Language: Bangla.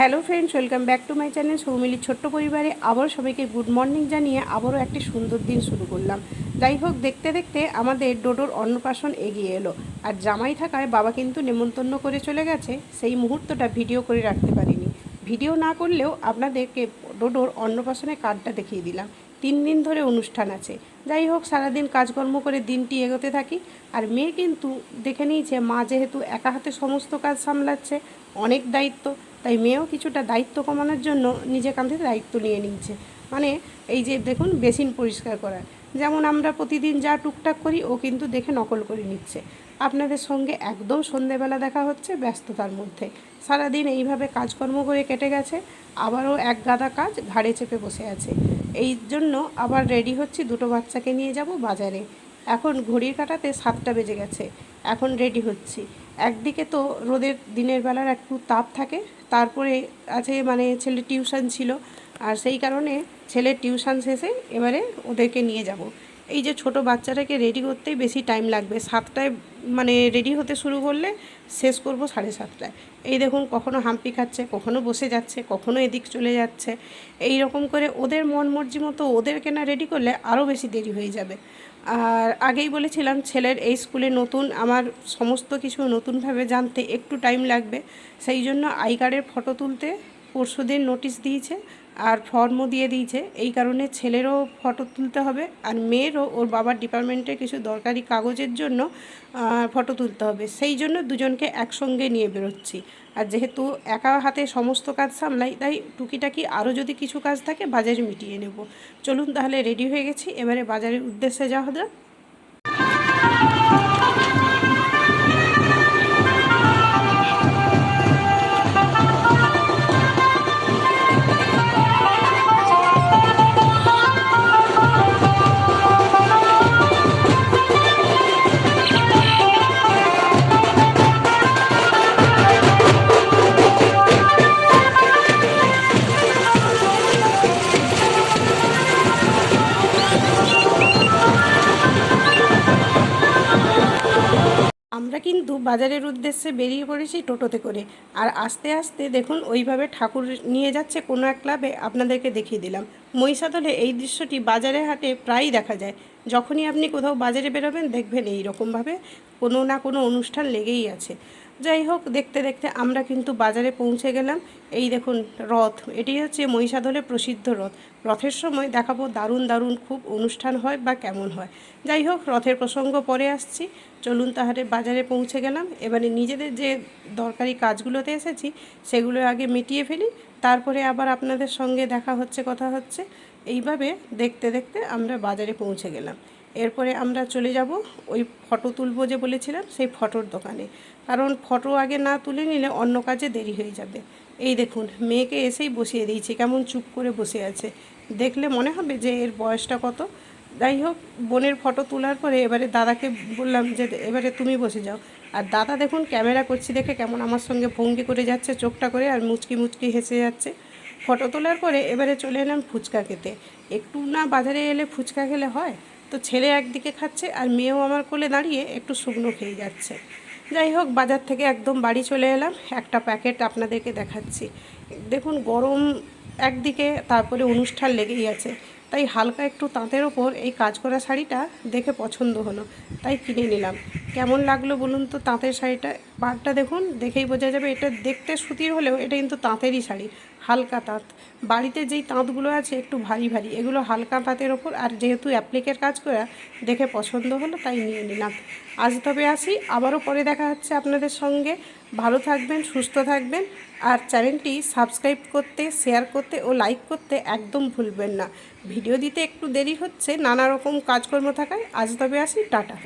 Hello friends, welcome back to my channel সৌমিলির ছোট্ট পরিবারে আবারও সবাইকে গুড মর্নিং জানিয়ে আবারও একটি সুন্দর দিন শুরু করলাম। যাই হোক, দেখতে দেখতে আমাদের ডোডোর অন্নপ্রাশন এগিয়ে এলো। আর জামাই থাকায় বাবা কিন্তু নেমন্তন্ন করে চলে গেছে, সেই মুহূর্তটা ভিডিও করে রাখতে পারিনি। ভিডিও না করলেও আপনাদেরকে ডোডোর অন্নপ্রাশনের কার্ডটা দেখিয়ে দিলাম। 3 দিন ধরে অনুষ্ঠান আছে। যাই হোক, সারাদিন কাজকর্ম করে দিনটি এগোতে থাকি। আর মেয়ে কিন্তু দেখে নিয়েছে মা যেহেতু একা হাতে সমস্ত কাজ সামলাচ্ছে, অনেক দায়িত্ব, তাই মেয়েও কিছুটা দায়িত্ব কমানোর জন্য নিজে কাঁধে দায়িত্ব নিয়ে নিচ্ছে। মানে এই যে দেখুন, বেসিন পরিষ্কার করা, যেমন আমরা প্রতিদিন যা টুকটাক করি ও কিন্তু দেখে নকল করে নিচ্ছে। আপনাদের সঙ্গে একদম সন্ধেবেলা দেখা হচ্ছে ব্যস্ততার মধ্যে। সারাদিন এইভাবে কাজকর্ম করে কেটে গেছে, আবারও এক গাদা কাজ ঘাড়ে চেপে বসে আছে। এই জন্য আবার রেডি হচ্ছি, দুটো বাচ্চাকে নিয়ে যাব বাজারে। এখন ঘড়ির কাঁটাতে 7টা বেজে গেছে, এখন রেডি হচ্ছি। একদিকে তো রোদের দিনের বেলার একটু তাপ থাকে, তারপরে আছে মানে ছেলে টিউশন ছিল, আর সেই কারণে ছেলের টিউশন শেষে এবারে ওদেরকে নিয়ে যাব। এই যে ছোট বাচ্চাটাকে রেডি করতেই বেশি টাইম লাগবে। 7টায় মানে রেডি হতে শুরু করলে শেষ করব 7:30টায়। এই দেখুন, কখনো হাম্পি খাচ্ছে, কখনো বসে যাচ্ছে, কখনো এদিক চলে যাচ্ছে। এই রকম করে ওদের মন মর্জি মতো ওদেরকে না রেডি করলে আরও বেশি দেরি হয়ে যাবে। আর আগেই বলেছিলাম ছেলের এই স্কুলে নতুন, আমার সমস্ত কিছু নতুনভাবে জানতে একটু টাইম লাগবে। সেই জন্য আই কার্ডের ফটো তুলতে পরশুদিন নোটিশ দিয়েছে আর ফর্মও দিয়ে দিয়েছে। এই কারণে ছেলেরও ফটো তুলতে হবে, আর মেয়েরও ওর বাবার ডিপার্টমেন্টের কিছু দরকারি কাগজের জন্য ফটো তুলতে হবে। সেই জন্য দুজনকে একসঙ্গে নিয়ে বেরোচ্ছি। আর যেহেতু একা হাতে সমস্ত কাজ সামলাই, তাই টুকিটাকি আরও যদি কিছু কাজ থাকে বাজারে মিটিয়ে নেব। চলুন তাহলে, রেডি হয়ে গেছি, এবারে বাজারের উদ্দেশ্যে যাওয়া যাক। আমরা কিন্তু বাজারের উদ্দেশ্যে বেরিয়ে পড়েছি টোটোতে করে। আর আস্তে আস্তে দেখুন, ওইভাবে ঠাকুর নিয়ে যাচ্ছে কোনো এক ক্লাবে, আপনাদেরকে দেখিয়ে দিলাম। মহিষাদলে এই দৃশ্যটি বাজারে হাটে প্রায়ই দেখা যায়। যখনই আপনি কোথাও বাজারে বেরোবেন দেখবেন এই রকমভাবে কোনো না কোনো অনুষ্ঠান লেগেই আছে। যাই হোক, দেখতে দেখতে আমরা কিন্তু বাজারে পৌঁছে গেলাম। এই দেখুন রথ, এটি হচ্ছে মহিষাদলের প্রসিদ্ধ রথ। রথের সময় দেখাবো দারুণ দারুণ খুব অনুষ্ঠান হয় বা কেমন হয়। যাই হোক, রথের প্রসঙ্গ পরে আসছি। চলুন তাহলে, বাজারে পৌঁছে গেলাম। এবারে নিজেদের যে দরকারি কাজগুলোতে এসেছি সেগুলো আগে মিটিয়ে ফেলি, তারপরে আবার আপনাদের সঙ্গে দেখা হচ্ছে, কথা হচ্ছে। এইভাবে দেখতে দেখতে আমরা বাজারে পৌঁছে গেলাম। এরপরে আমরা চলে যাব ওই ফটো তুলবো যে বলেছিলাম, সেই ফটোর দোকানে। কারণ ফটো আগে না তুলে নিলে অন্য কাজে দেরি হয়ে যাবে। এই দেখুন, মেয়েকে এসেই বসিয়ে দিয়েছি, কেমন চুপ করে বসে আছে, দেখলে মনে হবে যে এর বয়সটা কত। যাই হোক, বোনের ফটো তোলার পরে এবারে দাদাকে বললাম যে এবারে তুমি বসে যাও। আর দাদা দেখুন, ক্যামেরা করছি দেখে কেমন আমার সঙ্গে ভঙ্গি করে যাচ্ছে চোখটা করে, আর মুচকি মুচকি হেসে যাচ্ছে। ফটো তোলার পরে এবারে চলে এলাম ফুচকা খেতে। একটু না বাজারে এলে ফুচকা খেলে হয়? তো ছেলে একদিকে খাচ্ছে আর মেয়েও আমার কোলে দাঁড়িয়ে একটু শুকনো খেয়ে যাচ্ছে। যাই হোক, বাজার থেকে একদম বাড়ি চলে এলাম। একটা প্যাকেট আপনাদেরকে দেখাচ্ছি। দেখুন, গরম একদিকে, তারপরে অনুষ্ঠান লেগেই আছে, তাই হালকা একটু তাঁতের ওপর এই কাজ করা শাড়িটা দেখে পছন্দ হলো, তাই কিনে নিলাম। কেমন লাগলো বলুন তো তাঁতের শাড়িটা? পাড়টা দেখুন, দেখেই বোঝা যাবে এটা দেখতে সুতির হলেও এটা কিন্তু তাঁতেরই শাড়ি, হালকা তাঁত। বাড়িতে যেই তাঁতগুলো আছে একটু ভারী ভারী, এগুলো হালকা তাঁতের ওপর, আর যেহেতু অ্যাপ্লিকের কাজ করা দেখে পছন্দ হলো তাই নিয়ে নিলাম। আজ তবে আসি, আবারও পরে দেখা হচ্ছে আপনাদের সঙ্গে। ভালো থাকবেন, সুস্থ থাকবেন, আর চ্যানেলটি সাবস্ক্রাইব করতে, শেয়ার করতে ও লাইক করতে একদম ভুলবেন না। ভিডিও দিতে একটু দেরি হচ্ছে, নানা রকম কাজকর্ম থাকায়। আজ তবে আসি, টাটা।